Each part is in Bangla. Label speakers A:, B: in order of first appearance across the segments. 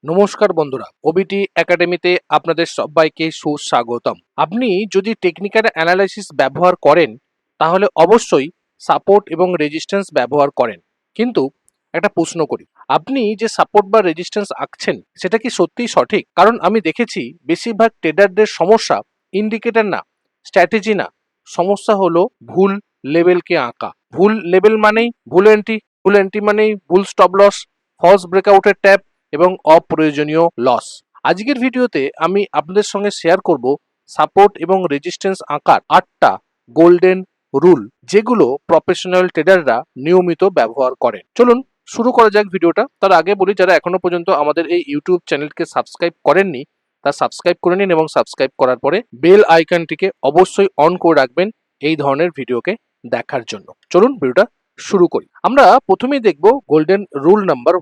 A: নমস্কার বন্ধুরা, ওবিটি একাডেমিতে আপনাদের সবাইকে সুস্বাগতম। আপনি যদি টেকনিক্যাল অ্যানালাইসিস ব্যবহার করেন তাহলে অবশ্যই সাপোর্ট এবং রেজিস্ট্যান্স ব্যবহার করেন। কিন্তু একটা প্রশ্ন করি, আপনি যে সাপোর্ট বা রেজিস্ট্যান্স আঁকছেন সেটা কি সত্যিই সঠিক? কারণ আমি দেখেছি বেশিরভাগ ট্রেডারদের সমস্যা ইন্ডিকেটর না, স্ট্র্যাটেজি না, সমস্যা হলো ভুল লেভেলকে আঁকা। ভুল লেভেল মানেই ভুল এন্ট্রি মানেই ভুল স্টপ লস, ফলস ব্রেকআউটের ট্যাপ এবং অপ্রয়োজনীয় লস। আজকের ভিডিওতে আমি আপনাদের সঙ্গে শেয়ার করব সাপোর্ট এবং রেজিস্ট্যান্স আঁকার 8টা গোল্ডেন রুল, যেগুলো প্রফেশনাল ট্রেডাররা নিয়মিত ব্যবহার করেন। চলুন শুরু করা যাক ভিডিওটা। তার আগে বলি, যারা এখনো পর্যন্ত আমাদের এই ইউটিউব চ্যানেলকে সাবস্ক্রাইব করেননি তা সাবস্ক্রাইব করে নিন এবং সাবস্ক্রাইব করার পরে বেল আইকনটিকে অবশ্যই অন করে রাখবেন এই ধরনের ভিডিওকে দেখার জন্য। চলুন ভিডিওটা শুরু করি। আমরা প্রথমেই দেখব গোল্ডেন রুল নাম্বার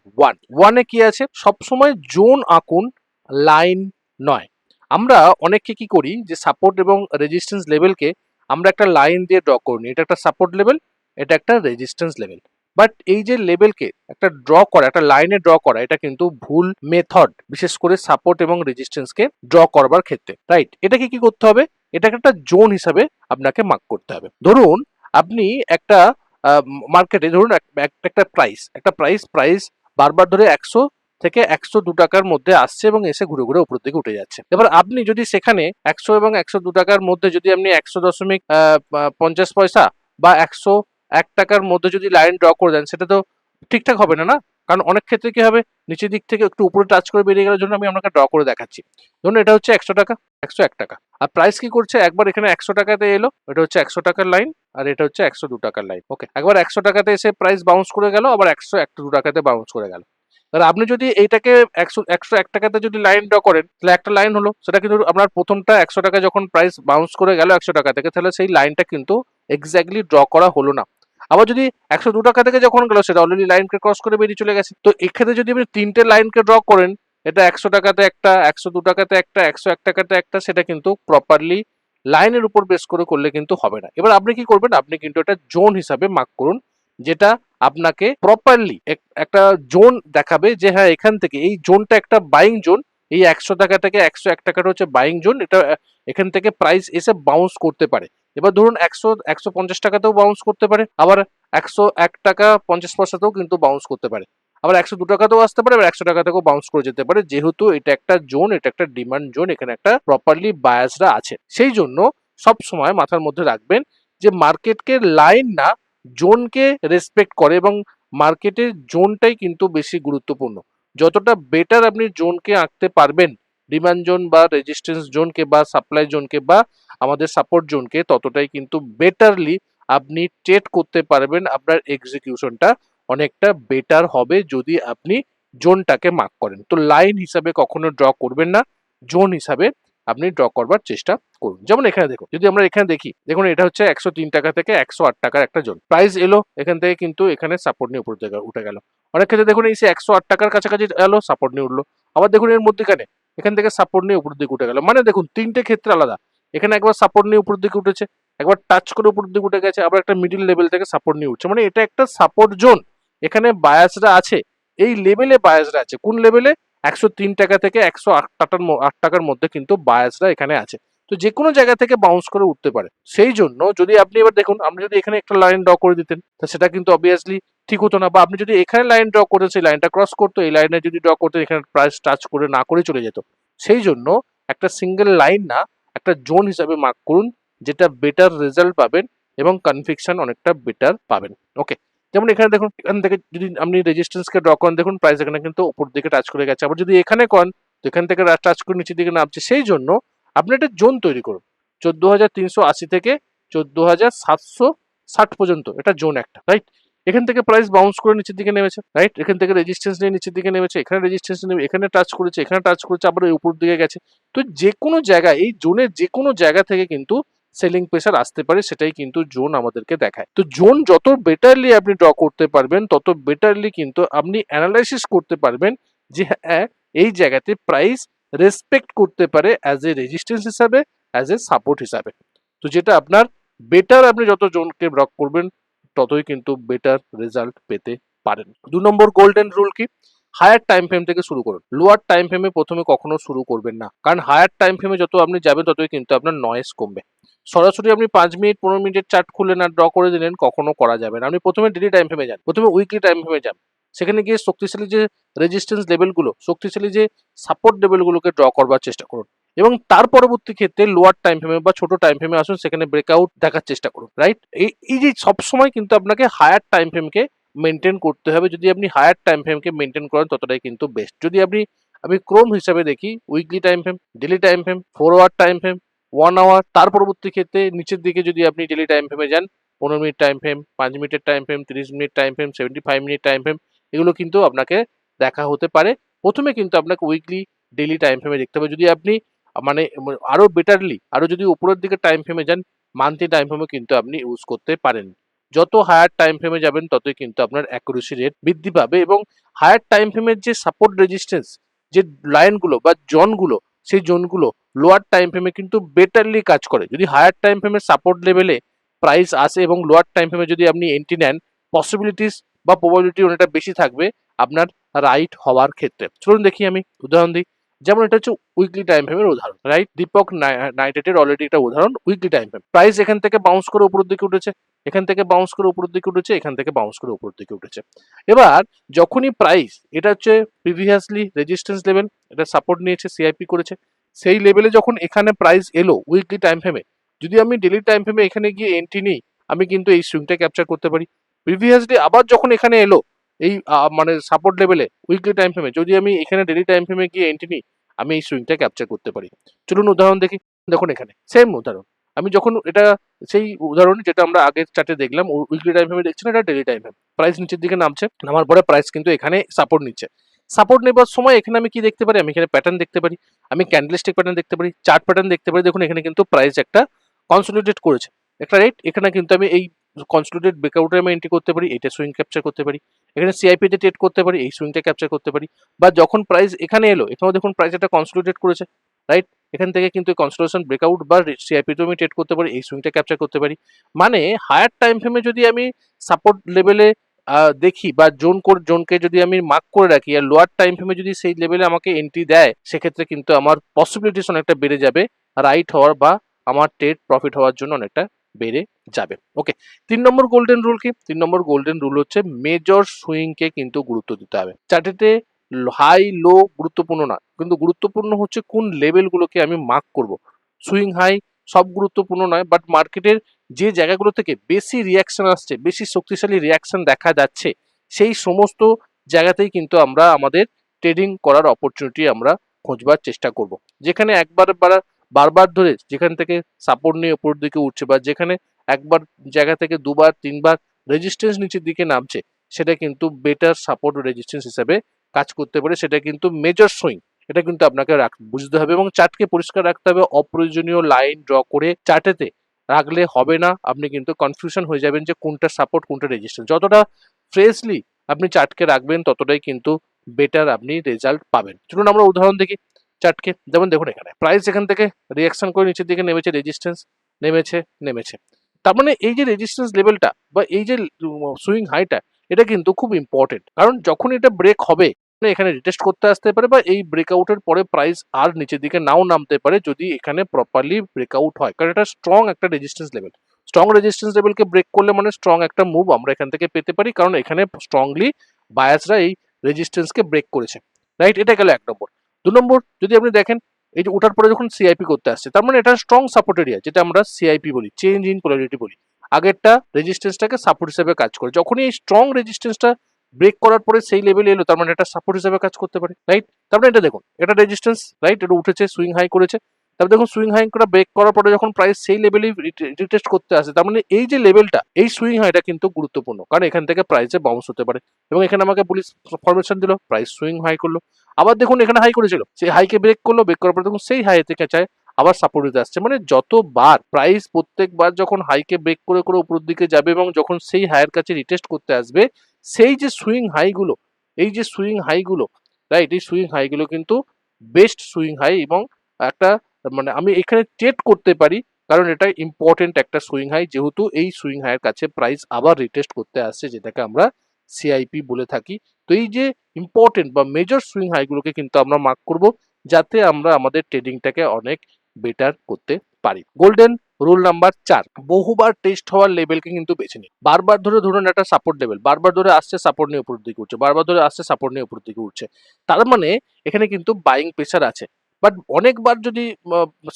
A: 1 এ কি আছে, সবসময় জোন আঁকুন, লাইন নয়। আমরা অনেকে কি করি যে সাপোর্ট এবং রেজিস্ট্যান্স লেভেলকে আমরা একটা লাইন দিয়ে ড্র করে নিই, এটা একটা সাপোর্ট লেভেল, এটা একটা রেজিস্ট্যান্স লেভেল। বাট এই যে লেভেলকে একটা ড্র করা, একটা লাইনে ড্র করা, এটা কিন্তু ভুল মেথড, বিশেষ করে সাপোর্ট এবং রেজিস্ট্যান্সকে ড্র করবার ক্ষেত্রে। রাইট, এটাকে কি করতে হবে, এটাকে একটা জোন হিসাবে আপনাকে মার্ক করতে হবে। ধরুন আপনি একটা মার্কেটে ধরুন একটা প্রাইস বারবার ধরে 100 থেকে 102 টাকার মধ্যে আসছে এবং এসে ঘুরে ঘুরে উপর দিকে উঠে যাচ্ছে। এবার আপনি যদি সেখানে 100 এবং 102 টাকার মধ্যে যদি আপনি 100.50 পয়সা বা 101 টাকার মধ্যে যদি লাইন ড্র করে দেন, সেটা তো ঠিকঠাক হবে না, না? কারণ অনেক ক্ষেত্রে কি হবে, নিচের দিক থেকে একটু উপরে টাচ করে বেরিয়ে গেলার জন্য আমি আপনাকে ড্র করে দেখাচ্ছি। ধরুন এটা হচ্ছে 100 টাকা, 101 টাকা, আর প্রাইস কি করছে, একবার এখানে 100 টাকাতে এলো, এটা হচ্ছে 100 টাকার লাইন, আর এটা হচ্ছে 102 টাকার লাইন। ওকে, একবার 100 টাকাতে এসে প্রাইস বাউন্স করে গেল, আবার 102 টাকাতে বাউন্স করে গেল। তাহলে আপনি যদি এইটাকে 101 টাকাতে যদি লাইন ড্র করেন, তাহলে একটা লাইন হলো, সেটা কিন্তু আপনার প্রথমটা 100 টাকা যখন প্রাইস বাউন্স করে গেল 100 টাকা থেকে, তাহলে সেই লাইনটা কিন্তু এক্স্যাক্টলি ড্র করা হলো না। আবার যদি 102 টাকা থেকে যখন গেল, সেটা অলরেডি লাইনকে ক্রস করে বেরিয়ে চলে গেছে। তো এক্ষেত্রে যদি আপনি তিনটে লাইনকে ড্র করেন, এটা 100 টাকাতে একটা, 102 টাকাতে একটা, 101 টাকাতে একটা, সেটা কিন্তু প্রপারলি লাইনের উপর বেস করে করলে কিন্তু হবে না। এবার আপনি কি করবেন, আপনি কিন্তু এটা জোন হিসাবে মার্ক করুন, যেটা আপনাকে প্রপারলি একটা জোন দেখাবে যে হ্যাঁ, এখান থেকে এই জোনটা একটা বাইং জোন। এই 100 টাকা থেকে 101 টাকাটা হচ্ছে বাইং জোন, এটা এখান থেকে প্রাইস এসে বাউন্স করতে পারে। এবার ধরুন 150 টাকাতেও বাউন্স করতে পারে, আবার 101 টাকা 50 পয়সাতেও কিন্তু বাউন্স করতে পারে, আবার 102 টাকাতেও আসতে পারে, আবার 100 টাকা থেকেও বাউন্স করে যেতে পারে। যেহেতু এটা একটা জোন, এটা একটা ডিমান্ড জোন, এখানে একটা প্রপারলি বায়াসরা আছে। সেই জন্য সব সময় মাথার মধ্যে রাখবেন যে মার্কেটকে লাইন না, জোনকে রেসপেক্ট করে, এবং মার্কেটের জোনটাই কিন্তু বেশি গুরুত্বপূর্ণ। যতটা বেটার আপনি জোনকে আঁকতে পারবেন, ডিমান্ড জোন বা রেজিস্ট্যান্স জোনকে বা সাপ্লাই জোনকে বা আমাদের সাপোর্ট জোনকে, ততটাই কিন্তু বেটারলি আপনি ট্রেড করতে পারবেন। আপনার এক্সিকিউশনটা অনেকটা বেটার হবে যদি আপনি জোনটাকে মার্ক করেন। তো লাইন হিসাবে কখনো ড্র করবেন না, জোন হিসাবে আপনি ড্র করবার চেষ্টা করুন। যেমন এখানে দেখুন, যদি আমরা এখানে দেখি, দেখুন এটা হচ্ছে 103 টাকা থেকে 108 টাকার একটা জোন, প্রাইস এলো এখান থেকে, কিন্তু এখানে সাপোর্ট নিয়ে উপর দিকে উঠে গেল। অনেক ক্ষেত্রে দেখুন এই 108 টাকার কাছাকাছি এলো, সাপোর্ট নিয়ে উঠলো, আবার দেখুন এর মধ্যেখানে এখান থেকে সাপোর্ট নিয়ে উপর দিকে উঠে গেল। মানে দেখুন তিনটে ক্ষেত্রে আলাদা, এখানে একবার সাপোর্ট নিয়ে উপর দিকে উঠেছে, একবার টাচ করে উপর দিকে উঠে গেছে, আবার একটা মিডিল লেভেল থেকে সাপোর্ট নিয়ে উঠছে। মানে এটা একটা সাপোর্ট জোন, এখানে বায়াসরা আছে, এই লেভেলে বায়াসরা আছে। কোন লেভেলে? 103 টাকা থেকে 108 টাকার মধ্যে কিন্তু বায়াসরা এখানে আছে। তো যে কোনো জায়গা থেকে বাউন্স করে উঠতে পারে। সেই জন্য যদি আপনি এবার দেখুন, আপনি যদি এখানে একটা লাইন ড্র করে দিতেন, তো সেটা কিন্তু অবভিয়াসলি ঠিক হতো না। বা আপনি যদি এখানে লাইন ড্র করেন, সেই লাইনটা ক্রস করতো, এই লাইনে যদি ড্র করতেন, এখানে প্রাইস টাচ করে না করে চলে যেত। সেই জন্য একটা সিঙ্গেল লাইন না, একটা জোন হিসাবে মার্ক করুন, যেটা বেটার রেজাল্ট পাবেন এবং কনভিকশন অনেকটা বেটার পাবেন। ওকে, যেমন এখানে দেখুন, এখান থেকে যদি আপনি রেজিস্ট্যান্সকে ড্র করেন, দেখুন প্রাইস এখানে কিন্তু উপর দিকে টাচ করে গেছে। আবার যদি এখানে করেন, তো এখান থেকে টাচ করে নিচের দিকে নামছে। সেই জন্য আপনি একটা জোন তৈরি করুন, 14,380 থেকে 14,760 পর্যন্ত, এটা জোন একটা, রাইট? এখান থেকে প্রাইস বাউন্স করে নিচের দিকে নেমেছে, রাইট? এখান থেকে রেজিস্ট্যান্স নিয়ে নিচের দিকে নেমেছে, এখানে রেজিস্ট্যান্স নেমে এখানে টাচ করেছে, এখানে টাচ করেছে, আবার উপর দিকে গেছে। তো যে কোনো জায়গায়, এই জোনের যে কোনো জায়গা থেকে কিন্তু সেলিং প্রেসার আসতে পারে, সেটাই কিন্তু জোন আমাদেরকে দেখায়। তো জোন যত বেটারলি আপনি ড্র করতে পারবেন, তত বেটারলি কিন্তু আপনি অ্যানালাইসিস করতে পারবেন যে হ্যাঁ, এই জায়গাতে প্রাইস রেসপেক্ট করতে পারে অ্যাজ এ রেজিস্ট্যান্স হিসাবে, অ্যাজ এ সাপোর্ট হিসাবে। তো যেটা আপনার বেটার, আপনি যত জোনকে ড্র করবেন ততই কিন্তু বেটার রেজাল্ট পেতে পারেন। 2 নম্বর গোল্ডেন রুল কি? হায়ার টাইম ফ্রেম থেকে শুরু করুন। লোয়ার টাইম ফ্রেমে প্রথমে কখনো শুরু করবেন না, কারণ হায়ার টাইম ফ্রেমে যত আপনি যাবেন ততই কিন্তু আপনার নয়েজ কমবে। সরাসরি আপনি 5 মিনিট 15 মিনিটের চার্ট খুললেন আর ড্র করে দিলেন, কখনো করা যাবে না। আপনি প্রথমে ডেলি টাইম ফ্রেমে যান, প্রথমে উইকলি টাইম ফ্রেমে যান, সেখানে গিয়ে শক্তিশালী যে রেজিস্ট্যান্স লেভেলগুলো, শক্তিশালী যে সাপোর্ট লেভেলগুলোকে ড্র করবার চেষ্টা করুন, এবং তার পরবর্তী ক্ষেত্রে লোয়ার টাইম ফ্রেমে বা ছোট টাইম ফ্রেমে আসুন, সেখানে ব্রেকআউট দেখার চেষ্টা করুন। রাইট, এই যে সবসময় কিন্তু আপনাকে হায়ার টাইম ফ্রেমকে মেনটেন করতে হবে। যদি আপনি হায়ার টাইম ফ্রেমকে মেনটেন করেন ততটাই কিন্তু বেস্ট। যদি আমি ক্রোম হিসাবে দেখি, weekly time frame, daily time frame, 4 hour time frame, 1 hour, তার পরবর্তী ক্ষেত্রে নিচের দিকে যদি আপনি ডেলি টাইম ফ্রেমে যান, 15 মিনিট টাইম ফ্রেম, 5 মিনিটের time frame, 30 minute time frame, 75 minute time frame, এগুলো কিন্তু আপনাকে দেখা হতে পারে। প্রথমে কিন্তু আপনাকে উইকলি ডেলি টাইম ফ্রেমে দেখতে হবে। যদি আপনি মানে আরো বেটারলি আরো যদি উপরের দিকে টাইম ফ্রেমে যান, মান্থলি টাইম ফ্রেমে কিন্তু আপনি ইউজ করতে পারেন। যত হায়ার টাইম ফ্রেমে যাবেন ততই কিন্তু আপনার অ্যাকুরেসি রেট বৃদ্ধি পাবে, এবং হায়ার টাইম ফ্রেমের যে সাপোর্ট রেজিস্ট্যান্স, যে লাইনগুলো বা জোনগুলো, সেই জোনগুলো লোয়ার টাইম ফ্রেমে কিন্তু বেটারলি কাজ করে। যদি হায়ার টাইম ফ্রেমের সাপোর্ট লেভেলে প্রাইস আসে এবং লোয়ার টাইম ফ্রেমে যদি আপনি এন্ট্রি নেন, পসিবিলিটিস বা প্রবাবিলিটি অনেকটা বেশি থাকবে আপনার রাইট হওয়ার ক্ষেত্রে। চলুন দেখি, আমি উদাহরণ দিই। যেমন এটা হচ্ছে উইকলি টাইম ফ্রেমের উদাহরণ। রাইট, দীপক নাইটের অলরেডি একটা উদাহরণ, উইকলি টাইম ফ্রেম। প্রাইস এখান থেকে বাউন্স করে উপরের দিকে উঠেছে, এখান থেকে বাউন্স করে উপরের দিকে উঠেছে, এখান থেকে বাউন্স করে উপরের দিকে উঠেছে। এবার যখনই প্রাইস, এটা হচ্ছে প্রিভিয়াসলি রেজিস্ট্যান্স লেভেল, এটা সাপোর্ট নিয়েছে, সিআইপি করেছে, সেই লেভেলে যখন এখানে প্রাইস এলো উইকলি টাইম ফ্রেমে, যদি আমি ডেলি টাইম ফ্রেমে এখানে গিয়ে এন্ট্রি নিই, আমি কিন্তু এই সুইংটা ক্যাপচার করতে পারি। প্রিভিয়াসলি আবার যখন এখানে এলো এই মানে সাপোর্ট লেভেলে উইকলি টাইম ফ্রেমে, যদি আমি এখানে ডেলি টাইম ফ্রেমে গিয়ে এন্ট্রি নিই, আমি এই সুইংটা ক্যাপচার করতে পারি। চলুন উদাহরণ দেখি। দেখুন এখানে সেম উদাহরণ, আমি যখন এটা সেই উদাহরণ যেটা আমরা আগের চার্টে দেখলাম, উইকলি টাইম ফ্রেমে দেখছি না, এটা ডেলি টাইম ফ্রেম। প্রাইস নিচের দিকে নামছে, নামার পরে প্রাইস কিন্তু এখানে সাপোর্ট নিচ্ছে। সাপোর্ট নেবার সময় এখানে আমি কি দেখতে পারি? আমি এখানে প্যাটার্ন দেখতে পারি, আমি ক্যান্ডেলস্টিক প্যাটার্ন দেখতে পারি, চার্ট প্যাটার্ন দেখতে পারি। দেখুন এখানে কিন্তু প্রাইস একটা কনসোলিডেট করেছে, একটা রেট। এখানে কিন্তু আমি এই কনসোলিডেট ব্রেকআউটে আমি এন্ট্রি করতে পারি, এটা সুইং ক্যাপচার করতে পারি। এখানে সিআইপি তে ট্রেড করতে পারি, এই সুইংটা ক্যাপচার করতে পারি। বা যখন প্রাইস এখানে এলো, এখানেও দেখুন প্রাইস একটা কনসোলিডেট করেছে। রাইট, এখান থেকে কিন্তু কনসোলিডেশন ব্রেকআউট বা সিআইপি তে আমি ট্রেড করতে পারি, এই সুইংটা ক্যাপচার করতে পারি। মানে হায়ার টাইম ফ্রেমে যদি আমি সাপোর্ট লেভেলে দেখি বা জোনকে যদি আমি মার্ক করে রাখি, আর লোয়ার টাইম ফ্রেমে যদি সেই লেভেলে আমাকে এন্ট্রি দেয়, সেক্ষেত্রে কিন্তু আমার পসিবিলিটিস অনেকটা বেড়ে যাবে রাইট হওয়ার, বা আমার ট্রেড প্রফিট হওয়ার জন্য অনেকটা বেড়ে যাবে। ওকে, 3 নম্বর গোল্ডেন রুল কি? 3 নম্বর গোল্ডেন রুল হচ্ছে মেজর সুইংকে কিন্তু গুরুত্ব দিতে হবে। চার্টেতে হাই লো গুরুত্বপূর্ণ না, কিন্তু গুরুত্বপূর্ণ হচ্ছে কোন লেভেলগুলোকে আমি মার্ক করব। সুইং হাই সব গুরুত্বপূর্ণ নয়, বাট মার্কেটের যে জায়গাগুলো থেকে বেশি রিয়াকশন আসছে, বেশি শক্তিশালী রিয়াকশন দেখা যাচ্ছে, সেই সমস্ত জায়গাতেই কিন্তু আমরা আমাদের ট্রেডিং করার অপরচুনিটি আমরা খোঁজবার চেষ্টা করব। যেখানে বারবার ধরে যেখান থেকে সাপোর্ট নিয়ে উপরের দিকে উঠছে, বা যেখানে একবার জায়গা থেকে দুবার তিনবার রেজিস্ট্যান্স নিচের দিকে নামছে, সেটা কিন্তু বেটার সাপোর্ট রেজিস্ট্যান্স হিসেবে কাজ করতে পারে। সেটা কিন্তু মেজর সুইং, এটা কিন্তু আপনাকে বুঝতে হবে, এবং চার্টকে পরিষ্কার রাখতে হবে। অপ্রয়োজনীয় লাইন ড্র করে চার্টেতে রাখলে হবে না, আপনি কিন্তু কনফিউশন হয়ে যাবেন যে কোনটা সাপোর্ট কোনটা রেজিস্ট্যান্স। যতটা ফ্রেশলি আপনি চার্টকে রাখবেন, ততটাই কিন্তু বেটার আপনি রেজাল্ট পাবেন। চলুন আমরা উদাহরণ দেখি চার্টকে। যেমন দেখুন এখানে প্রাইস এখান থেকে রিয়াকশন করে নিচের দিকে নেমেছে, রেজিস্ট্যান্স নেমেছে। তার মানে এই যে রেজিস্ট্যান্স লেভেলটা বা এই যে সুইং হাইটা, এটা কিন্তু খুব ইম্পর্টেন্ট। কারণ যখন এটা ব্রেক হবে, এখানে রিটেস্ট করতে আসতে পারে, বা এই ব্রেকআউটের পরে প্রাইস আর নিচের দিকে নাও নামতে পারে, যদি এখানে প্রপারলি ব্রেকআউট হয়। কারণ এটা স্ট্রং একটা রেজিস্ট্যান্স লেভেল। স্ট্রং রেজিস্ট্যান্স লেভেলকে ব্রেক করলে মানে স্ট্রং একটা মুভ আমরা এখান থেকে পেতে পারি, কারণ এখানে স্ট্রংলি বায়াসরা এই রেজিস্ট্যান্সকে ব্রেক করেছে। রাইট, এটা গেল 1 নম্বর। 2 নম্বর, যদি আপনি দেখেন এই যে ওঠার পরে যখন সিআইপি করতে আসছে, তার মানে এটা স্ট্রং সাপোর্ট এরিয়া, যেটা আমরা সিআইপি বলি, চেঞ্জ ইন পোলারিটি বলি। আগেরটা রেজিস্ট্যান্সটাকে সাপোর্ট হিসেবে কাজ করে, যখনই এই স্ট্রং রেজিস্ট্যান্সটা ব্রেক করার পরে সেই লেভেলে এলো, তার মানে এটা সাপোর্ট হিসেবে কাজ করতে পারে। রাইট, তারপরে এটা দেখুন, এটা রেজিস্ট্যান্স, রাইট, এটা উঠেছে, সুইং হাই করেছে। তারপর দেখুন সুইং হাই করে ব্রেক করার পরে যখন প্রাইস সেই লেভেলে রিটেস্ট করতে আসে, তার মানে এই যে লেভেলটা, এই সুইং হাইটা কিন্তু গুরুত্বপূর্ণ, কারণ এখান থেকে প্রাইসে বাউন্স হতে পারে। এবং এখানে আমাকে পুলিশ ফরমেশন দিল, প্রাইস সুইং হাই করলো। আবার দেখুন এখানে হাই করেছিল, সেই হাইকে ব্রেক করলো, ব্রেক করার পরে দেখুন সেই হাই থেকে চায় আবার সাপোর্ট দিতে আসছে। মানে যতবার প্রাইস প্রত্যেকবার যখন হাইকে ব্রেক করে করে উপরের দিকে যাবে, এবং যখন সেই হাইয়ের কাছে রিটেস্ট করতে আসবে, সেই যে সুইং হাইগুলো, এই যে সুইং হাইগুলো, রাইট, এই সুইং হাইগুলো কিন্তু বেস্ট সুইং হাই, এবং একটা মানে আমি এখানে ট্রেড করতে পারি, কারণ এটা ইম্পর্টেন্ট একটা সুইং হাই, যেহেতু এই সুইং হাইয়ের কাছে প্রাইস আবার রিটেস্ট করতে আসছে, যেটাকে আমরা সিআইপি বলে থাকি। তো এই যে ইম্পর্টেন্ট বা মেজর সুইং হাইগুলোকে কিন্তু আমরা মার্ক করব, যাতে আমরা আমাদের ট্রেডিংটাকে অনেক বেটার করতে পারি। গোল্ডেন রুল নাম্বার 4, বহুবার টেস্ট হওয়ার লেভেলকে কিন্তু বেছে নিন। বারবার ধরে ধরুন একটা সাপোর্ট লেভেল, বারবার ধরে আসছে সাপোর্ট নিয়ে উপরের দিকে উঠছে, বারবার ধরে আসছে সাপোর্ট নিয়ে উপরের দিকে উঠছে, তার মানে এখানে কিন্তু বাইং প্রেসার আছে। বাট অনেকবার যদি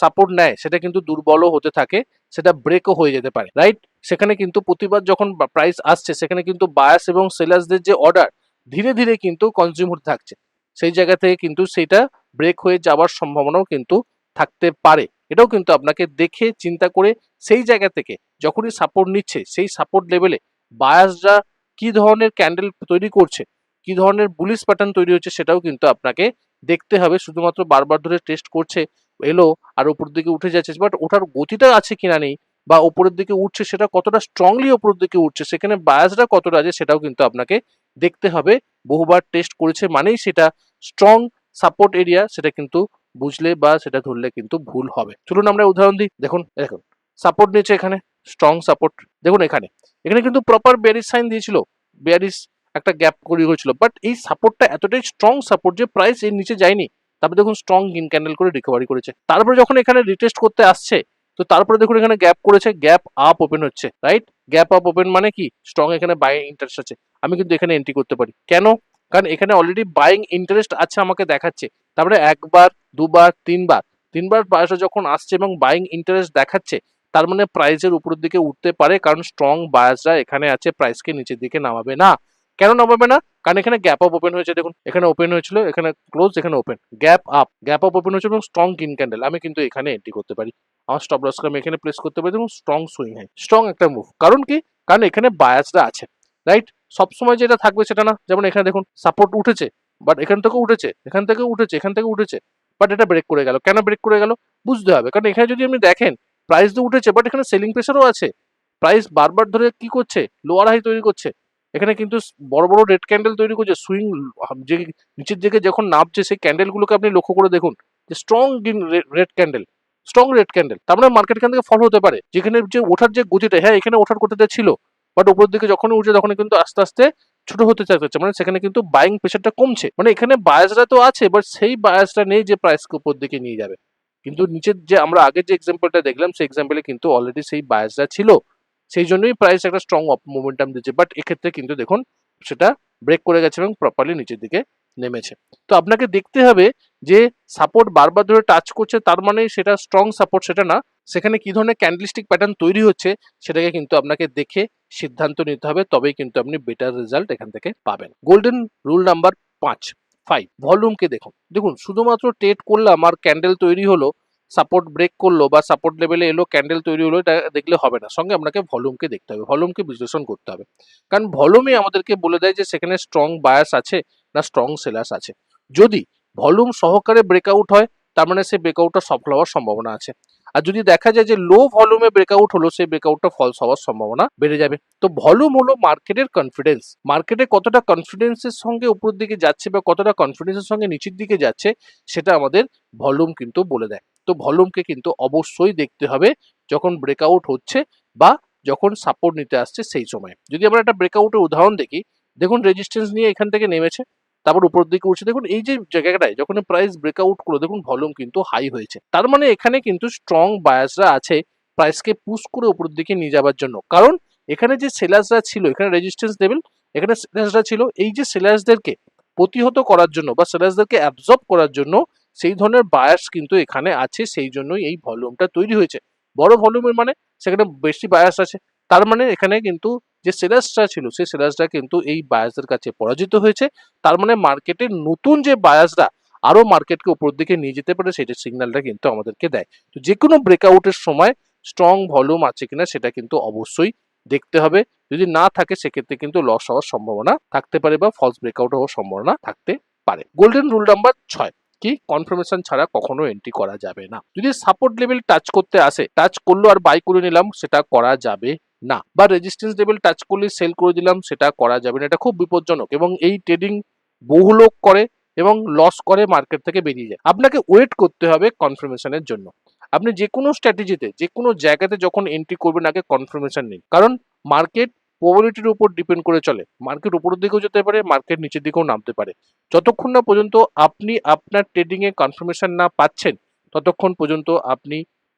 A: সাপোর্ট নেয়, সেটা কিন্তু দুর্বলও হতে থাকে, সেটা ব্রেকও হয়ে যেতে পারে, রাইট? সেখানে কিন্তু প্রতিবার যখন প্রাইস আসছে, সেখানে কিন্তু বায়াস এবং সেলার্সদের যে অর্ডার ধীরে ধীরে কিন্তু কনজিউম হতে থাকছে, সেই জায়গা থেকে কিন্তু সেটা ব্রেক হয়ে যাওয়ার সম্ভাবনাও কিন্তু থাকতে পারে। এটাও কিন্তু আপনাকে দেখে চিন্তা করে সেই জায়গা থেকে যখনই সাপোর্ট নিচ্ছে, সেই সাপোর্ট লেভেলে বায়াসরা কি ধরনের ক্যান্ডেল তৈরি করছে, কি ধরনের বুলিশ প্যাটার্ন তৈরি হচ্ছে, সেটাও কিন্তু আপনাকে দেখতে হবে। শুধুমাত্র বারবার ধরে টেস্ট করছে, এলো আর উপরের দিকে উঠে যাচ্ছে, বাট ওঠার গতিটা আছে কিনা নেই, বা উপরের দিকে উঠছে সেটা কতটা স্ট্রংলি উপরের দিকে উঠছে, সেখানে বায়াসরা কতটা আছে, সেটাও কিন্তু আপনাকে দেখতে হবে। বহুবার টেস্ট করেছে মানেই সেটা স্ট্রং সাপোর্ট এরিয়া, সেটা কিন্তু বুঝলে বা সেটা ধরলে কিন্তু ভুল হবে। চলুন আমরা উদাহরণ দিই। দেখুন দেখুন সাপোর্ট নিচ্ছে এখানে, স্ট্রং সাপোর্ট। দেখুন এখানে এখানে কিন্তু প্রপার বেয়ারিশ সাইন দিয়েছিল, বেয়ারিশ একটা গ্যাপ করে হয়েছিল, বাট এই সাপোর্টটা এতটাই স্ট্রং সাপোর্ট যে প্রাইস এর নিচে যায়নি। তারপরে দেখুন স্ট্রং গ্রিন ক্যান্ডেল করে রিকভারি করেছে। তারপরে যখন এখানে রিটেস্ট করতে আসছে, তো তারপরে দেখুন এখানে গ্যাপ করেছে, গ্যাপ আপ ওপেন হচ্ছে, রাইট? গ্যাপ আপ ওপেন মানে কি? স্ট্রং এখানে বাইং ইন্টারেস্ট আছে, আমি কিন্তু এখানে এন্ট্রি করতে পারি। কেন? কারণ এখানে অলরেডি বাইং ইন্টারেস্ট আছে আমাকে দেখাচ্ছে। তারপরে একবার, দুবার, তিনবার, তিনবার প্রাইস যখন আসছে এবং বাইং ইন্টারেস্ট দেখাচ্ছে, তার মানে প্রাইসের উপরের দিকে উঠতে পারে, কারণ স্ট্রং বায়াসরা এখানে আছে, প্রাইসকে নিচের দিকে নামাবে না। কেন নামাবে না? কারণ এখানে গ্যাপ আপ ওপেন হয়েছে। দেখুন এখানে ওপেন হয়েছিল, এখানে ক্লোজ, এখানে open, gap up, gap up open হয়েছে এবং স্ট্রং গ্রিন ক্যান্ডেল, আমি কিন্তু এখানে এন্ট্রি করতে পারি। আমার স্টপ লসকে আমি এখানে প্লেস করতে পারি। দেখুন স্ট্রং সুইং হাই, স্ট্রং একটা মুভ। কারণ কি? কারণ এখানে বায়াসরা আছে, রাইট? সবসময় যেটা থাকবে সেটা না। যেমন এখানে দেখুন সাপোর্ট উঠেছে, বাট এখান থেকে উঠেছে, এখান থেকে উঠেছে, এখান থেকে উঠেছে, বাট এটা ব্রেক করে গেল। কেন ব্রেক করে গেল? বুঝতে হবে। কারণ এখানে যদি আপনি দেখেন, প্রাইস তো উঠেছে, বাট এখানে সেলিং প্রেসারও আছে। প্রাইস বারবার ধরে কি করছে? লোয়ার হাই তৈরি করছে। এখানে কিন্তু বড় বড় রেড ক্যান্ডেল তৈরি করছে। সুইং যে নিচের দিকে যখন নামছে, সেই ক্যান্ডেলগুলোকে আপনি লক্ষ্য করে দেখুন, যে strong red candle, strong red candle. তার মানে মার্কেট এখান থেকে ফল হতে পারে। যেখানে যে ওঠার যে গতিটা, হ্যাঁ এখানে ওঠার গতিটা ছিল, বাট উপরের দিকে যখনই উঠছে তখন কিন্তু আস্তে আস্তে ছোট হতে চাইছে, মানে সেখানে কিন্তু বাইং প্রেসারটা কমছে। মানে এখানে বায়াসরা তো আছে, বাট সেই বায়াসটা নেই যে প্রাইসকে উপর দিকে নিয়ে যাবে। কিন্তু নিচের যে আমরা আগের যে এক্সাম্পলটা দেখলাম, সেই এক্সাম্পলে কিন্তু অলরেডি সেই বায়াসরা ছিল, সেই জন্যই প্রাইস একটা স্ট্রং মোমেন্টাম দিচ্ছে। বাট এক্ষেত্রে কিন্তু দেখুন সেটা ব্রেক করে গেছে এবং প্রপারলি নিচের দিকে নেমেছে। তো আপনাকে দেখতে হবে যে সাপোর্ট বারবার ধরে টাচ করছে, তার মানে সেটা স্ট্রং সাপোর্ট, সেটা না। সেখানে কি ধরনের ক্যান্ডেলস্টিক প্যাটার্ন তৈরি হচ্ছে, সেটাকে কিন্তু আপনাকে দেখে সিদ্ধান্ত নিতে হবে, তবেই কিন্তু আপনি বেটার রেজাল্ট এখান থেকে পাবেন। গোল্ডেন রুল নাম্বার 5, ভলিউমকে দেখুন। দেখুন শুধুমাত্র ট্রেড করলাম আর ক্যান্ডেল তৈরি হলো, সাপোর্ট ব্রেক করলো বা সাপোর্ট লেভেলে এলো, ক্যান্ডেল তৈরি হলো, এটা দেখলে হবে না। সঙ্গে আপনাকে ভলিউমকে দেখতে হবে, ভলিউমকে বিশ্লেষণ করতে হবে। কারণ ভলিউমই আমাদেরকে বলে দেয় যে সেখানে স্ট্রং বায়াস আছে না স্ট্রং সেলার্স আছে। যদি ভলিউম সহকারে ব্রেকআউট হয়, তার মানে সেই ব্রেকআউটটা সফল হওয়ার সম্ভাবনা আছে। আর যদি দেখা যায় যে লো ভলিউমে ব্রেকআউট হলো, সেই ব্রেকআউটটা ফলস হওয়ার সম্ভাবনা বেড়ে যাবে। তো ভলিউম হলো মার্কেটের কনফিডেন্স। মার্কেটে কতটা কনফিডেন্সের সঙ্গে উপরের দিকে যাচ্ছে বা কতটা কনফিডেন্সের সঙ্গে নিচের দিকে যাচ্ছে, সেটা আমাদের ভলিউম কিন্তু বলে দেয়। তো ভলিউমকে কিন্তু অবশ্যই দেখতে হবে যখন ব্রেকআউট হচ্ছে বা যখন সাপোর্ট নিতে আসছে সেই সময়। যদি আমরা একটা ব্রেকআউটের উদাহরণ দেখি, দেখুন রেজিস্ট্যান্স নিয়ে এখান থেকে নেমেছে, তারপর উপর দিকে উঠছে। দেখুন এই যে জায়গাটায় যখন প্রাইস ব্রেকআউট করলো, দেখুন ভলিউম কিন্তু হাই হয়েছে। তার মানে এখানে কিন্তু স্ট্রং বায়াসরা আছে প্রাইসকে পুশ করে উপরের দিকে নিয়ে যাওয়ার জন্য। কারণ এখানে যে সেলার্সরা ছিল, এখানে রেজিস্ট্যান্স লেভেল, এখানে সেলার্সরা ছিল, এই যে সেলার্সদেরকে প্রতিহত করার জন্য বা সেলার্সদেরকে অ্যাবজর্ব করার জন্য সেই ধরনের বায়াস কিন্তু এখানে আছে। সেই জন্যই এই ভলিউমটা তৈরি হয়েছে। বড় ভলিউমের মানে সেখানে বেশি বায়াস আছে। তার মানে এখানে কিন্তু যে সেলার্সরা ছিল, সেই সেলার্সরা কিন্তু এই বায়াসদের কাছে পরাজিত হয়েছে। তার মানে মার্কেটের নতুন যে বায়াসরা আরো মার্কেটকে উপর দিকে নিয়ে যেতে পারে, সেটার সিগন্যালটা কিন্তু আমাদেরকে দেয়। তো যে কোনো ব্রেকআউটের সময় স্ট্রং ভলিউম আছে কিনা সেটা কিন্তু অবশ্যই দেখতে হবে। যদি না থাকে, সেক্ষেত্রে কিন্তু লস হওয়ার সম্ভাবনা থাকতে পারে বা ফলস ব্রেকআউট হওয়ার সম্ভাবনা থাকতে পারে। গোল্ডেন রুল নাম্বার 6, কি? কনফার্মেশন ছাড়া কখনো এন্ট্রি করা যাবে না। যদি সাপোর্ট লেভেল টাচ করতে আসে, টাচ করলো আর বাই করে নিলাম, সেটা করা যাবে না। বা রেজিস্ট্যান্স লেভেল টাচ করলে সেল করে দিলাম, সেটা করা যাবে না। এটা খুব বিপজ্জনক এবং এই ট্রেডিং বহু লোক করে এবং লস করে মার্কেট থেকে বেরিয়ে যায়। আপনাকে ওয়েট করতে হবে কনফার্মেশনের জন্য। আপনি যে কোনো স্ট্র্যাটেজিতে, যে কোনো জায়গাতে যখন এন্ট্রি করবেন, আগে কনফার্মেশন নিন। কারণ মার্কেট প্রবাবিলিটির উপর ডিপেন্ড করে চলে। মার্কেট উপরের দিকেও যেতে পারে, মার্কেট নিচের দিকেও নামতে পারে। যতক্ষণ না পর্যন্ত আপনি আপনার ট্রেডিং এ কনফার্মেশন না পাচ্ছেন, ততক্ষণ পর্যন্ত আপনি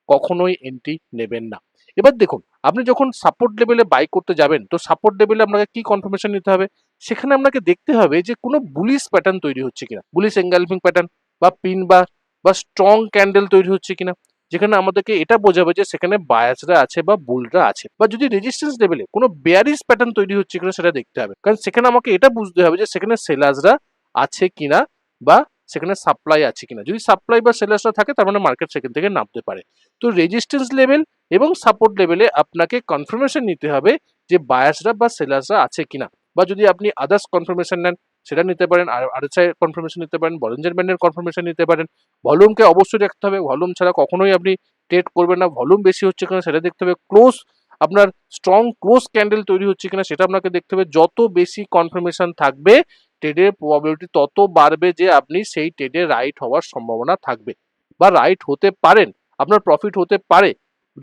A: কখনোই এন্ট্রি নেবেন না। এবার দেখুন, আপনি যখন সাপোর্ট লেভেলে বাই করতে যাবেন, তো সাপোর্ট লেভেলে আপনাকে কি কনফার্মেশন নিতে হবে? সেখানে আপনাকে দেখতে হবে যে কোনো বুলিশ প্যাটার্ন তৈরি হচ্ছে কিনা, বুলিশ এনগালফিং প্যাটার্ন বা পিন বার বা স্ট্রং ক্যান্ডেল তৈরি হচ্ছে কিনা, যেখানে আমাদেরকে এটা বোঝাবে যে সেখানে বায়াসরা আছে বা বুলরা আছে। বা যদি রেজিস্ট্যান্স লেভেলে কোনো বেয়ারিশ প্যাটার্ন তৈরি হচ্ছে কিনা সেটা দেখতে হবে, কারণ সেখানে আমাকে এটা বুঝতে হবে যে সেখানে সেলার্সরা আছে কিনা বা সেখানে সাপ্লাই আছে কিনা। যদি সাপ্লাই বা সেলার্সরা থাকে, তার মানে মার্কেট সেখান থেকে নামতে পারে। তো রেজিস্ট্যান্স লেভেল এবং সাপোর্ট লেভেলে আপনাকে কনফার্মেশন নিতে হবে যে বায়াসরা বা সেলার্সরা আছে কিনা। বা যদি আপনি আদার্স কনফার্মেশন নেন, সেটা নিতে পারেন, আর আরএসআই কনফার্মেশন নিতে পারেন, বলিঞ্জার ব্যান্ডের কনফার্মেশন নিতে পারেন। ভলিউমকে অবশ্যই রাখতে হবে, ভলিউম ছাড়া কখনোই আপনি ট্রেড করবেন না। ভলিউম বেশি হচ্ছে কিনা সেটা দেখতে হবে, ক্লোজ আপনার স্ট্রং ক্লোজ ক্যান্ডেল তৈরি হচ্ছে কিনা সেটা আপনাকে দেখতে হবে। যত বেশি কনফার্মেশন থাকবে, ট্রেডের প্রবাবিলিটি তত বাড়বে যে আপনি সেই ট্রেডে রাইট হওয়ার সম্ভাবনা থাকবে বা রাইট হতে পারেন, আপনার প্রফিট হতে পারে।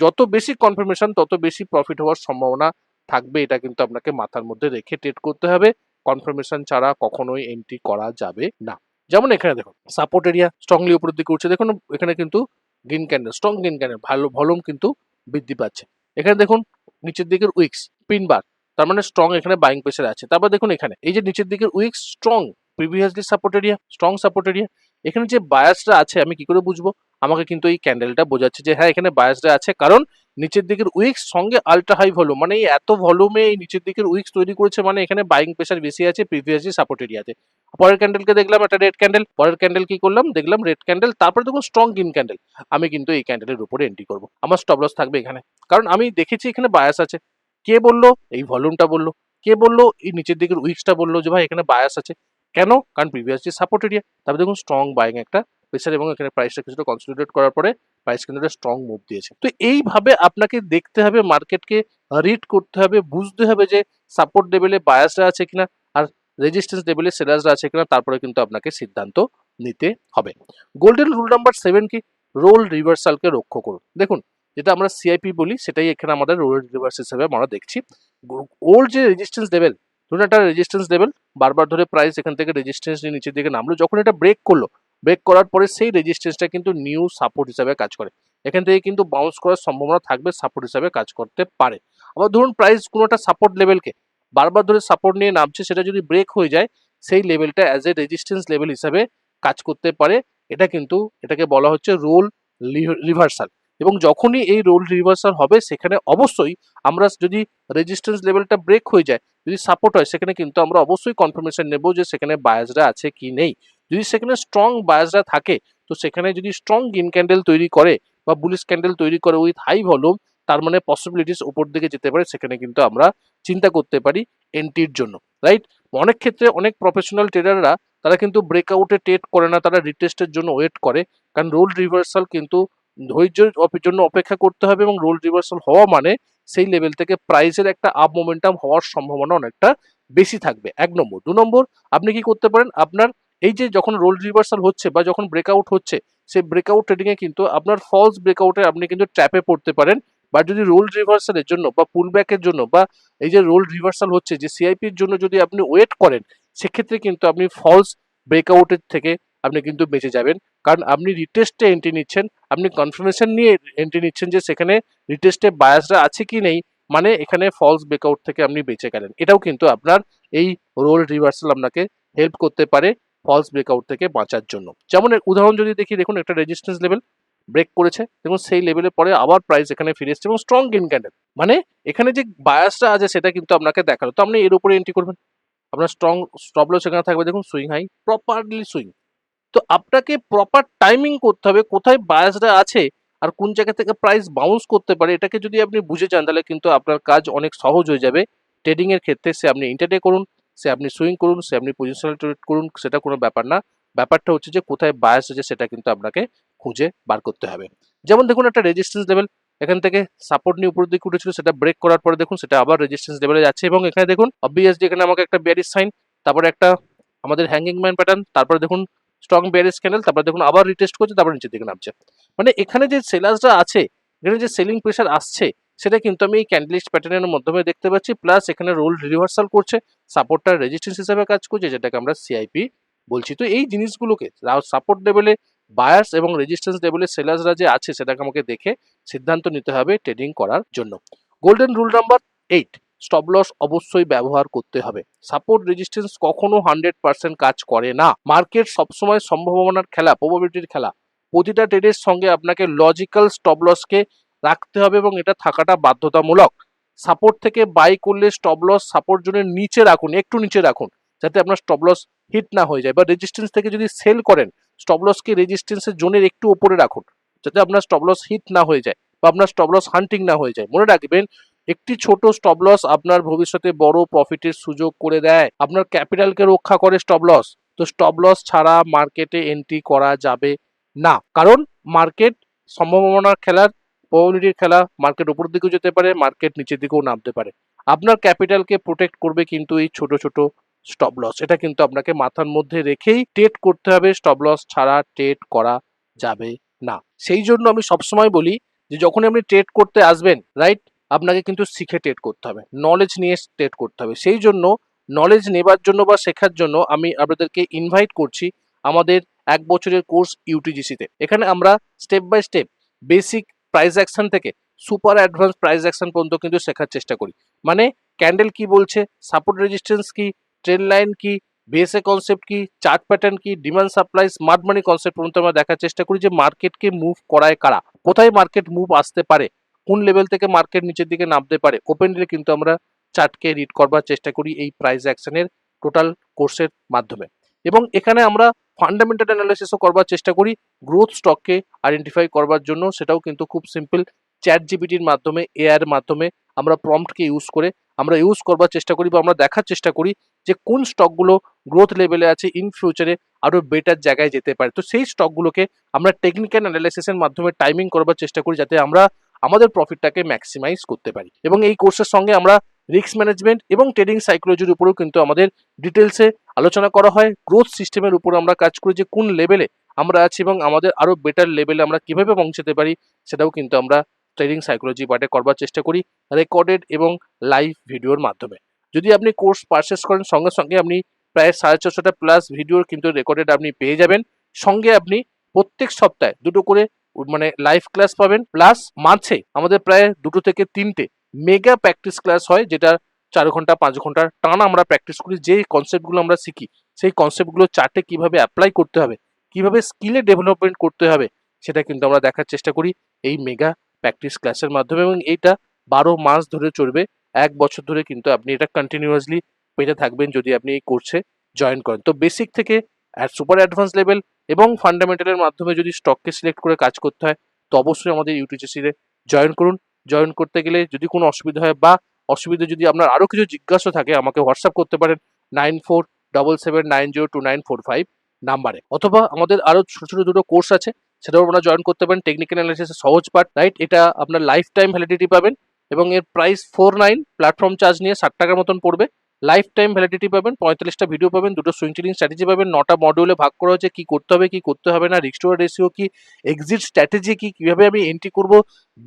A: যত বেশি কনফার্মেশন তত বেশি প্রফিট হওয়ার সম্ভাবনা থাকবে, এটা কিন্তু আপনাকে মাথার মধ্যে রেখে ট্রেড করতে হবে। কনফার্মেশন ছাড়া কখনোই এন্ট্রি করা যাবে না। যেমন এখানে দেখুন, সাপোর্ট এরিয়া স্ট্রংলি উপরের দিকে উঠছে, দেখুন এখানে কিন্তু green candle, strong green candle, ভালো ভলিউম কিন্তু বৃদ্ধি পাচ্ছে। এখানে দেখুন নিচের দিকের উইক্স পিন বার, তার মানে স্ট্রং এখানে বাইং প্রেসার আছে। তারপর দেখুন এখানে এই যে নিচের দিকের weeks strong, previously support area, strong support area. এখানে যে বায়াসটা আছে আমি কি করে বুঝবো? আমাকে কিন্তু এই ক্যান্ডেলটা বোঝাচ্ছে যে হ্যাঁ এখানে বায়াসটা আছে, কারণ নিচের দিকের উইক্স সঙ্গে আল্ট্রা হাই ভলিউম, মানে এই এত ভলিউমে এই নিচের দিকের উইক্স তৈরি করেছে, মানে এখানে বাইং প্রেসার বেশি আছে প্রিভিয়াসলি সাপোর্ট এরিয়াতে। পরের ক্যান্ডেলকে দেখলাম একটা রেড ক্যান্ডেল, পরের ক্যান্ডেল কি করলাম, দেখলাম রেড ক্যান্ডেল, তারপরে দেখুন স্ট্রং গ্রিন ক্যান্ডেল। আমি কিন্তু এই ক্যান্ডেলের উপরে এন্ট্রি করবো, আমার স্টপ লস থাকবে এখানে, কারণ আমি দেখেছি এখানে বায়াস আছে। কে বললো? এই ভলিউমটা বললো। কে বললো? এই নিচের দিকের উইক্সটা বললো যে ভাই এখানে বায়াস আছে। কেন? কারণ প্রিভিয়াসলি সাপোর্ট এরিয়া। তারপরে দেখুন স্ট্রং বাইং একটা প্রেসার, এবং এখানে প্রাইসটা কিছুটা কনসলিডেট করার পরে প্রাইস কিন্তু একটা স্ট্রং মুভ দিয়েছে। তো এইভাবে আপনাকে দেখতে হবে, মার্কেটকে রিড করতে হবে, বুঝতে হবে যে সাপোর্ট লেভেলে বায়াসরা আছে কিনা আর রেজিস্ট্যান্স লেভেলে সেলার্সরা আছে কিনা, তারপরে কিন্তু আপনাকে সিদ্ধান্ত নিতে হবে। গোল্ডেন রুল নাম্বার 7 কি? রোল রিভার্সালকে রক্ষা করুন। দেখুন, যেটা আমরা সিআইপি বলি সেটাই এখানে আমাদের রোল রিভার্স হিসেবে আমরা দেখছি। ওল্ড যে রেজিস্ট্যান্স লেভেল, ধরুন একটা রেজিস্ট্যান্স লেভেল, বারবার ধরে প্রাইস এখান থেকে রেজিস্ট্যান্স নিয়ে নিচের দিকে নামলো, যখন এটা ব্রেক করলো, ব্রেক করার পরে সেই রেজিস্ট্যান্সটা কিন্তু নিউ সাপোর্ট হিসাবে কাজ করে। এখান থেকে কিন্তু বাউন্স করার সম্ভাবনা থাকবে, সাপোর্ট হিসাবে কাজ করতে পারে। আবার ধরুন প্রাইস কোনো একটা সাপোর্ট লেভেলকে বারবার ধরে সাপোর্ট নিয়ে নামছে, সেটা যদি ব্রেক হয়ে যায়, সেই লেভেলটা অ্যাজ এ রেজিস্ট্যান্স লেভেল হিসাবে কাজ করতে পারে। এটা কিন্তু এটাকে বলা হচ্ছে রোল রিভার্সাল। এবং যখনই এই রোল রিভার্সাল হবে, সেখানে অবশ্যই আমরা যদি রেজিস্ট্যান্স লেভেলটা ব্রেক হয়ে যায়, যদি সাপোর্ট হয়, সেখানে কিন্তু আমরা অবশ্যই কনফার্মেশন নেব যে সেখানে বায়াসরা আছে কি নেই। যদি সেখানে স্ট্রং বায়াসরা থাকে, তো সেখানে যদি স্ট্রং গ্রিন ক্যান্ডেল তৈরি করে বা বুলিশ ক্যান্ডেল তৈরি করে উইথ হাই ভলিউম, তার মানে পসিবিলিটিস উপর দিকে যেতে পারে, সেখানে কিন্তু আমরা চিন্তা করতে পারি এন্ট্রির জন্য, রাইট? অনেক ক্ষেত্রে অনেক প্রফেশনাল ট্রেডাররা তারা কিন্তু ব্রেকআউটে ট্রেড করে না, তারা রিটেস্টের জন্য ওয়েট করে, কারণ রোল রিভার্সাল কিন্তু ধৈর্যের জন্য অপেক্ষা করতে হবে, এবং রোল রিভার্সাল হওয়া মানে সেই লেভেল থেকে প্রাইসের একটা আপ মোমেন্টাম হওয়ার সম্ভাবনা অনেকটা বেশি থাকবে। 1 নম্বর। 2 নম্বর, আপনি কি করতে পারেন, আপনার এই যে যখন রোল রিভার্সাল হচ্ছে বা যখন ব্রেকআউট হচ্ছে, সেই ব্রেকআউট ট্রেডিং এ কিন্তু আপনার ফলস ব্রেকআউটে আপনি কিন্তু ট্র্যাপে পড়তে পারেন। বা যদি রোল রিভার্সালের জন্য বা পুল ব্যাকের জন্য বা এই যে রোল রিভার্সাল হচ্ছে যে সিআইপির জন্য যদি আপনি ওয়েট করেন, সেক্ষেত্রে কিন্তু আপনি ফলস ব্রেকআউটের থেকে আপনি কিন্তু বেঁচে যাবেন। কারণ আপনি রিটেস্টে এন্ট্রি নিচ্ছেন, আপনি কনফার্মেশন নিয়ে এন্ট্রি নিচ্ছেন যে সেখানে রিটেস্টে বায়াসরা আছে কি নেই, মানে এখানে ফলস ব্রেকআউট থেকে আপনি বেঁচে গেলেন। এটাও কিন্তু আপনার এই রোল রিভার্সাল আপনাকে হেল্প করতে পারে ফলস ব্রেকআউট থেকে বাঁচার জন্য। যেমন উদাহরণ যদি দেখি, দেখুন একটা রেজিস্ট্যান্স লেভেল ব্রেক করেছে, দেখুন সেই লেভেলের পরে আবার প্রাইস এখানে ফিরে এসেছে এবং স্ট্রং গ্রিন ক্যান্ডেল, মানে এখানে যে বায়াসটা আছে সেটা কিন্তু আপনাকে দেখালো। তো আপনি এর উপরে এন্ট্রি করবেন, আপনার স্ট্রং স্টপ লস এখানে থাকবে, দেখুন সুইং হাই, প্রপারলি সুইং। তো আপনাকে প্রপার টাইমিং করতে হবে কোথায় বায়াসরা আছে আর কোন জায়গা থেকে প্রাইস বাউন্স করতে পারে। এটাকে যদি আপনি বুঝে যান, তাহলে কিন্তু আপনার কাজ অনেক সহজ হয়ে যাবে ট্রেডিং এর ক্ষেত্রে। সে আপনি ইন্টারডে করুন, সে আপনি সুইং করুন, সে আপনি পজিশনাল ট্রেড করুন, সেটা কোনো ব্যাপার না। ব্যাপারটা হচ্ছে যে কোথায় বায়াস আছে সেটা কিন্তু আপনাকে খুঁজে বার করতে হবে। যেমন দেখুন একটা রেজিস্ট্যান্স লেভেল এখান থেকে সাপোর্ট নিয়ে উপরের দিকে উঠেছিল, সেটা ব্রেক করার পরে দেখুন সেটা আবার রেজিস্ট্যান্স লেভেলে যাচ্ছে, এবং এখানে দেখুন অবভিয়াসলি এখানে আমাকে একটা বেয়ারিশ সাইন, তারপরে একটা আমাদের হ্যাঙ্গিং ম্যান প্যাটার্ন, তারপরে দেখুন স্ট্রং বেয়ারিশ ক্যান্ডেল, তারপরে দেখুন আবার রিটেস্ট করছে, তারপর নিচের দিকে নামছে। মানে এখানে যে সেলার্সরা আছে, এখানে যে সেলিং প্রেশার আসছে, সেটা কিন্তু আমি এই ক্যান্ডেলিস্ট প্যাটার্নের মাধ্যমে দেখতে পাচ্ছি। প্লাস এখানে রোল রিভার্সাল করছে, সাপোর্টটা রেজিস্ট্যান্স হিসেবে কাজ করছে, যেটাকে আমরা সিআইপি বলছি। তো এই জিনিসগুলোকে সাপোর্ট লেভেলে বায়ার্স এবং রেজিস্ট্যান্স লেভেলে সেলার্সরা যে আছে সেটাকে আমাকে দেখে সিদ্ধান্ত নিতে হবে ট্রেডিং করার জন্য। Golden rule number 8, stop loss অবশ্যই ব্যবহার করতে হবে। সাপোর্ট রেজিস্ট্যান্স কখনো 100% কাজ করে না। মার্কেট সবসময় সম্ভাবনার খেলা, প্রবাবিলিটির খেলা। প্রতিটা ট্রেডের সঙ্গে আপনাকে লজিক্যাল স্টপ লসকে রাখতে হবে এবং এটা থাকাটা বাধ্যতামূলক। সাপোর্ট থেকে বাই করলে স্টপ লস সাপোর্ট জোনের নিচে রাখুন, একটু নিচে রাখুন, যাতে আপনার স্টপ লস হিট না হয়ে যায়। বা রেজিস্ট্যান্স থেকে যদি সেল করেন, স্টপ লসকে রেজিস্ট্যান্সের জোনের একটু উপরে রাখুন, যাতে আপনার স্টপ লস হিট না হয়ে যায় বা আপনার স্টপ লস হান্টিং না হয়ে যায়। মনে রাখবেন, একটি ছোট স্টপ লস আপনার ভবিষ্যতে বড় প্রফিটের সুযোগ করে দেয়। আপনার ক্যাপিটালকে রক্ষা করে স্টপ লস। তো স্টপ লস ছাড়া মার্কেটে এন্ট্রি করা যাবে না, কারণ মার্কেট সম্ভাবনার খেলার, প্রবাবিলিটির খেলা। মার্কেট উপরের দিকেও যেতে পারে, মার্কেট নিচের দিকেও নামতে পারে। আপনার ক্যাপিটালকে প্রোটেক্ট করবে কিন্তু এই ছোট ছোট স্টপ লস। এটা কিন্তু আপনাকে মাথার মধ্যে রেখেই ট্রেড করতে হবে। স্টপ লস ছাড়া ট্রেড করা যাবে না। সেই জন্য আমি সবসময় বলি যে যখন আপনি ট্রেড করতে আসবেন, রাইট, আপনাকে কিন্তু শিখে ট্রেড করতে হবে, নলেজ নিয়ে ট্রেড করতে হবে। সেই জন্য নলেজ নেবার জন্য বা শেখার জন্য আমি আপনাদেরকে ইনভাইট করছি আমাদের 1 বছরের কোর্স ইউটিজিসিতে। এখানে আমরা step by step basic price action থেকে সুপার অ্যাডভান্স প্রাইস অ্যাকশন পর্যন্ত কিন্তু শেখার চেষ্টা করি। মানে ক্যান্ডেল কি বলছে, সাপোর্ট রেজিস্ট্যান্স কি, ট্রেন্ড লাইন কি, বিএসএ কনসেপ্ট কি, চার্ট প্যাটার্ন কি, demand supply, smart money concept পর্যন্ত আমরা দেখার চেষ্টা করি যে মার্কেটকে মুভ করায় কারা, কোথায় মার্কেট মুভ আসতে পারে, কোন লেভেল থেকে মার্কেট নিচের দিকে নামতে পারে। ওপেনলি কিন্তু আমরা চার্টকে রিড করবার চেষ্টা করি এই প্রাইস অ্যাকশনের টোটাল কোর্সের মাধ্যমে। এবং এখানে আমরা ফান্ডামেন্টাল অ্যানালাইসিসও করবার চেষ্টা করি গ্রোথ স্টককে আইডেন্টিফাই করবার জন্য। সেটাও কিন্তু খুব সিম্পল, চ্যাট জিপিটির মাধ্যমে, এআই এর মাধ্যমে আমরা প্রম্পটকে ইউজ করে আমরা ইউজ করবার চেষ্টা করি বা আমরা দেখার চেষ্টা করি যে কোন স্টকগুলো গ্রোথ লেভেলে আছে, ইন ফিউচারে আরো বেটার জায়গায় যেতে পারে। তো সেই স্টকগুলোকে আমরা টেকনিক্যাল অ্যানালাইসিসের মাধ্যমে টাইমিং করবার চেষ্টা করি, যাতে আমরা আমাদের প্রফিটটাকে ম্যাক্সিমাইজ করতে পারি। এবং এই কোর্সের সঙ্গে আমরা রিস্ক ম্যানেজমেন্ট এবং ট্রেডিং সাইকোলজির উপরেও কিন্তু আমাদের ডিটেলসে আলোচনা করা হয়। গ্রোথ সিস্টেমের উপর আমরা কাজ করি, যে কোন লেভেলে আমরা আছি এবং আমাদের আরো বেটার লেভেলে আমরা কিভাবে পৌঁছাতে পারি, সেটাও কিন্তু আমরা ট্রেডিং সাইকোলজি পার্টে করবার চেষ্টা করি রেকর্ডেড এবং লাইভ ভিডিওর মাধ্যমে। যদি আপনি কোর্স পারচেস করেন, সঙ্গে সঙ্গে আপনি প্রায় 450টা প্লাস ভিডিওর কিন্তু রেকর্ডেড আপনি পেয়ে যাবেন। সঙ্গে আপনি প্রত্যেক সপ্তাহে দুটো করে মানে লাইভ ক্লাস পাবেন। প্লাস মাঝে আমাদের প্রায় 2 থেকে 3টে মেগা প্র্যাকটিস ক্লাস হয়, যেটা 4 ঘন্টা 5 ঘন্টার টানা আমরা প্র্যাকটিস করি। যে কনসেপ্টগুলো আমরা শিখি, সেই কনসেপ্টগুলো চার্টে কিভাবে অ্যাপ্লাই করতে হবে, কিভাবে স্কিলে ডেভেলপমেন্ট করতে হবে, সেটা কিন্তু আমরা দেখার চেষ্টা করি এই মেগা প্র্যাকটিস ক্লাসের মাধ্যমে। এবং এইটা 12 মাস ধরে চলবে, 1 বছর ধরে কিন্তু আপনি এটা কন্টিনিউয়াসলি পেতে থাকবেন যদি আপনি এই কোর্সে জয়েন করেন। তো বেসিক থেকে সুপার অ্যাডভান্স লেভেল এবং ফান্ডামেন্টালের মাধ্যমে যদি স্টককে সিলেক্ট করে কাজ করতে হয়, তো অবশ্যই আমাদের ইউটিজিসিতে জয়েন করুন। জয়েন করতে গেলে যদি কোনো অসুবিধা হয় বা অসুবিধা যদি আপনার আরও কিছু জিজ্ঞাসা থাকে, আমাকে হোয়াটসঅ্যাপ করতে পারেন 9477902945 নাম্বারে। অথবা আমাদের আরও ছোটো ছোটো দুটো কোর্স আছে, সেটাও আপনারা জয়েন করতে পারেন। টেকনিক্যাল অ্যানালাইসিসের সহজ পার্ট, রাইট, এটা আপনার লাইফ টাইম ভ্যালিডিটি পাবেন এবং এর প্রাইস 49, প্ল্যাটফর্ম চার্জ নিয়ে 60 টাকার মতন পড়বে। লাইফ টাইম ভ্যালিডিটি পাবেন, 45টা ভিডিও পাবেন, দুটো সুইং ট্রেডিং স্ট্র্যাটেজি পাবেন, 9টা মডিউলে ভাগ করা হচ্ছে কি করতে হবে কি করতে হবে না, রিস্ক টু রেশিও কি, এক্সিট স্ট্র্যাটেজি কি, কিভাবে আমি এন্ট্রি করব,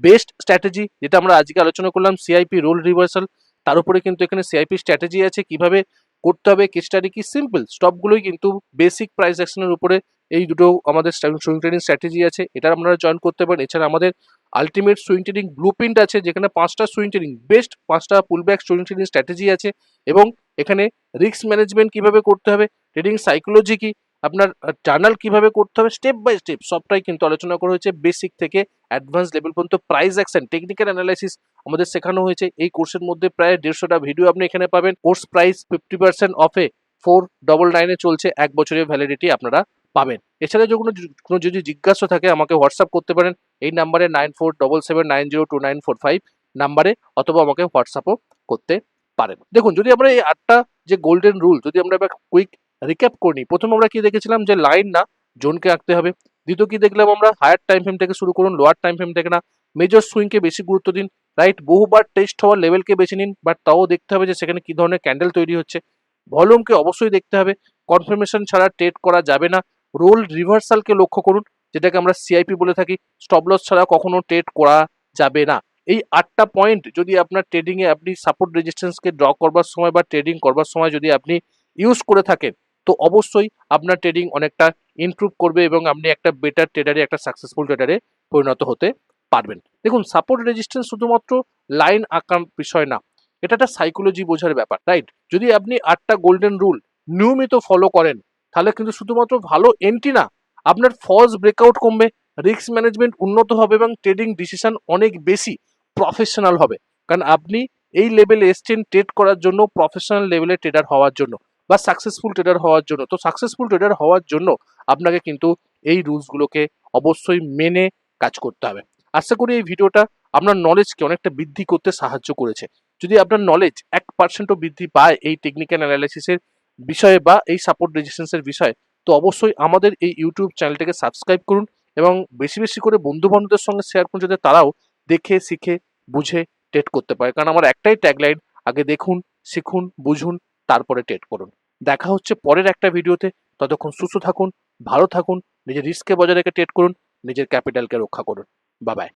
A: বেস্ট স্ট্র্যাটেজি যেটা আমরা আজকে আলোচনা করলাম, সিআইপি রোল রিভার্সাল, তার উপরে কিন্তু এখানে সিআইপি স্ট্র্যাটেজি আছে কিভাবে করতে হবে, কেস স্টাডি কি, সিম্পল স্টপগুলোই কিন্তু বেসিক প্রাইস অ্যাকশনের উপরে এই দুটো আমাদের সুইং ট্রেডিং স্ট্র্যাটেজি আছে, এটা আপনারা জয়েন করতে পারেন। এছাড়া আমাদের আলটিমেট সুইং ট্রেডিং ব্লুপ্রিন্ট আছে, যেখানে 5টা সুইং ট্রেডিং বেস্ট 5টা পুলব্যাক সুইং ট্রেডিং স্ট্র্যাটেজি আছে। এবং এখানে রিস্ক ম্যানেজমেন্ট কিভাবে করতে হবে, ট্রেডিং সাইকোলজি কি, আপনার জার্নাল কিভাবে করতে হবে, স্টেপ বাই স্টেপ সবটাই কিন্তু আলোচনা করা হয়েছে। বেসিক থেকে অ্যাডভান্স লেভেল পর্যন্ত প্রাইস অ্যাকশন, টেকনিক্যাল অ্যানালাইসিস আমাদের শেখানো হয়েছে। এই কোর্সের মধ্যে প্রায় 150টা ভিডিও আপনি এখানে পাবেন। কোর্স প্রাইস 50% অফে 499 চলছে, 1 বছরের ভ্যালিডিটি আপনারা পাবেন। এছাড়া কোনো যদি জিজ্ঞাসা থাকে, আমাকে হোয়াটসঅ্যাপ করতে পারেন এই নাম্বারে 9477902945 নাম্বারে, অথবা আমাকে হোয়াটসঅ্যাপও করতে পারেন। দেখুন, যদি আমরা এই 8টা যে গোল্ডেন রুল যদি আমরা এবার কুইক রিক্যাপ করে নিই, প্রথম আমরা কি দেখেছিলাম যে লাইন না জোনকে আঁকতে হবে। দ্বিতীয় কি দেখলাম আমরা, হায়ার টাইম ফ্রেম থেকে শুরু করুন, লোয়ার টাইম ফ্রেম থেকে না। মেজর সুইংকে বেশি গুরুত্ব দিন, রাইট, বহুবার টেস্ট হওয়ার লেভেলকে বেছে নিন, বাট তাও দেখতে হবে যে সেখানে কি ধরনের ক্যান্ডেল তৈরি হচ্ছে। ভলিউমকে অবশ্যই দেখতে হবে, কনফার্মেশন ছাড়া ট্রেড করা যাবে না। রোল রিভার্সালকে লক্ষ্য করুন, যেটাকে আমরা সিআইপি বলে থাকি। স্টপ লস ছাড়া কখনো ট্রেড করা যাবে না। এই 8টা পয়েন্ট যদি আপনার ট্রেডিং এ আপনি সাপোর্ট রেজিস্ট্যান্সকে ড্র করবার সময় বা ট্রেডিং করবার সময় যদি আপনি ইউজ করে থাকেন, তো অবশ্যই আপনার ট্রেডিং অনেকটা ইমপ্রুভ করবে এবং আপনি একটা বেটার ট্রেডারে, একটা সাকসেসফুল ট্রেডারে পরিণত হতে পারবেন। দেখুন, সাপোর্ট রেজিস্ট্যান্স শুধুমাত্র লাইন আঁকার বিষয় না, এটা একটা সাইকোলজি বোঝার ব্যাপার, রাইট? যদি আপনি 8টা গোল্ডেন রুল নিয়মিত ফলো করেন, তাহলে কিন্তু শুধুমাত্র ভালো এন্ট্রি না, আপনার ফলস ব্রেকআউট কমবে, রিস্ক ম্যানেজমেন্ট উন্নত হবে এবং ট্রেডিং ডিসিশন অনেক বেশি প্রফেশনাল হবে। কারণ আপনি এই লেভেলে এসছেন ট্রেড করার জন্য, প্রফেশনাল লেভেলে ট্রেডার হওয়ার জন্য বা সাকসেসফুল ট্রেডার হওয়ার জন্য। তো সাকসেসফুল ট্রেডার হওয়ার জন্য আপনাকে কিন্তু এই রুলসগুলোকে অবশ্যই মেনে কাজ করতে হবে। আশা করি এই ভিডিওটা আপনার নলেজকে অনেকটা বৃদ্ধি করতে সাহায্য করেছে। যদি আপনার নলেজ 1%ও বৃদ্ধি পায় এই টেকনিক্যাল অ্যানালাইসিসের বিষয়ে বা এই সাপোর্ট রেজিস্ট্যান্সের বিষয়ে, তো অবশ্যই আমাদের এই ইউটিউব চ্যানেলটাকে সাবস্ক্রাইব করুন এবং বেশি বেশি করে বন্ধু বান্ধবদের সঙ্গে শেয়ার করুন, যাতে তারাও দেখে শিখে বুঝে ট্রেড করতে পারে। কারণ আমার একটাই ট্যাগলাইন, আগে দেখুন, শিখুন, বুঝুন, তারপরে ট্রেড করুন। দেখা হচ্ছে পরের একটা ভিডিওতে। ততক্ষণ সুস্থ থাকুন, ভালো থাকুন, নিজের রিস্ককে বজায় রেখে ট্রেড করুন, নিজের ক্যাপিটালকে রক্ষা করুন। Bye bye.